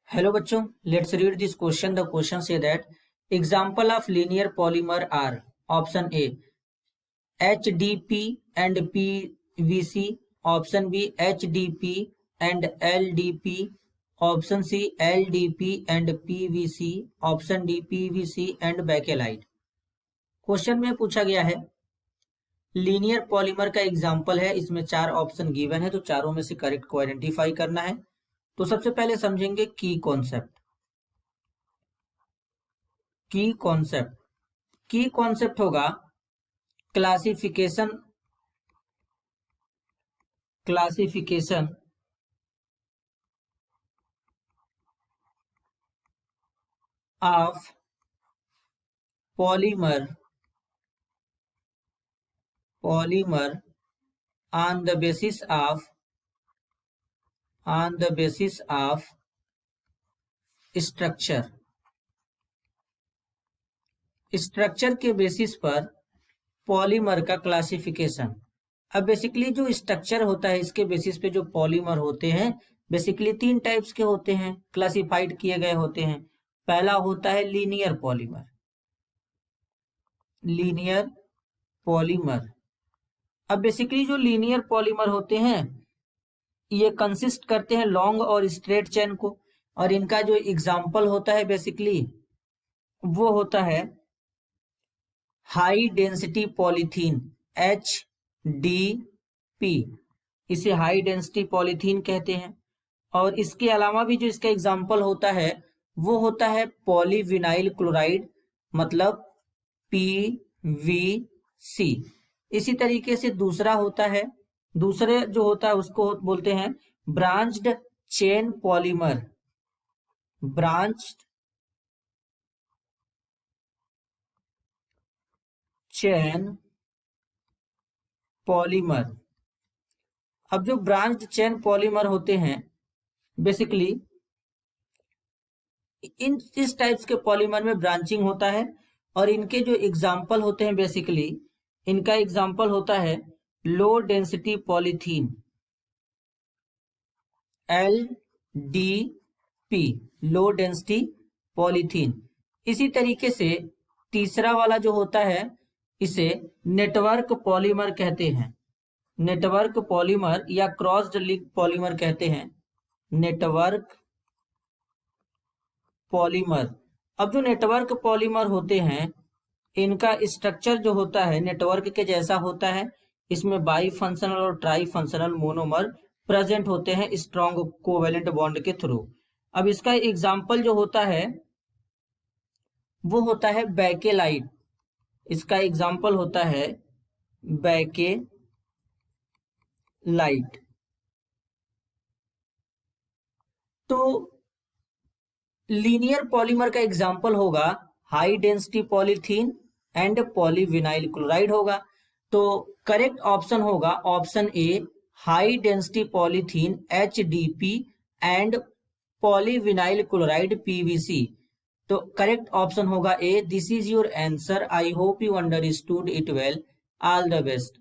Hello बच्चों, let's read this question. The question say that example of linear polymer are option A HDP and PVC, option B HDP and LDP, option C LDP and PVC, option D PVC and bakelite. Question में पूछा गया है linear polymer का example है। इसमें चार option given है, तो चारों में से करेक्ट को आइडेंटिफाई करना है। तो सबसे पहले समझेंगे की कॉन्सेप्ट। की कॉन्सेप्ट होगा classification of polymer on the basis of structure के बेसिस पर पॉलीमर का क्लासिफिकेशन। अब बेसिकली जो स्ट्रक्चर होता है इसके बेसिस पे जो पॉलीमर होते हैं बेसिकली तीन टाइप्स के होते हैं, क्लासिफाइड किए गए होते हैं। पहला होता है लीनियर पॉलीमर। अब बेसिकली जो लीनियर पॉलीमर होते हैं ये कंसिस्ट करते हैं लॉन्ग और स्ट्रेट चेन को, और इनका जो एग्जाम्पल होता है बेसिकली वो होता है हाई डेंसिटी पॉलीथीन HDP, इसे हाई डेंसिटी पॉलीथीन कहते हैं। और इसके अलावा भी जो इसका एग्जाम्पल होता है वो होता है पॉलीविनाइल क्लोराइड मतलब PVC। इसी तरीके से दूसरा जो होता है उसको बोलते हैं ब्रांच्ड चेन पॉलीमर। अब जो ब्रांच्ड चेन पॉलीमर होते हैं बेसिकली इस टाइप्स के पॉलीमर में ब्रांचिंग होता है, और इनके जो एग्जाम्पल होते हैं बेसिकली इनका एग्जाम्पल होता है low density polythene LDP, low density polythene. इसी तरीके से तीसरा वाला जो होता है इसे नेटवर्क पॉलीमर कहते हैं, नेटवर्क पॉलीमर या क्रॉस्ड लिंक पॉलीमर कहते हैं, नेटवर्क पॉलीमर। अब जो नेटवर्क पॉलीमर होते हैं इनका स्ट्रक्चर जो होता है नेटवर्क के जैसा होता है। इसमें बाई फंक्शनल और ट्राई फंक्शनल मोनोमर प्रेजेंट होते हैं स्ट्रॉन्ग कोवेलेंट बॉन्ड के थ्रू। अब इसका एग्जाम्पल जो होता है वो होता है बैकेलाइट। इसका एग्जाम्पल होता है बैकेलाइट। तो लीनियर पॉलीमर का एग्जाम्पल होगा high density polythene and polyvinyl chloride होगा। तो करेक्ट ऑप्शन होगा option A high density polythene HDP and polyvinyl chloride PVC। तो करेक्ट ऑप्शन होगा A. This is your answer. I hope you understood it well. All the best.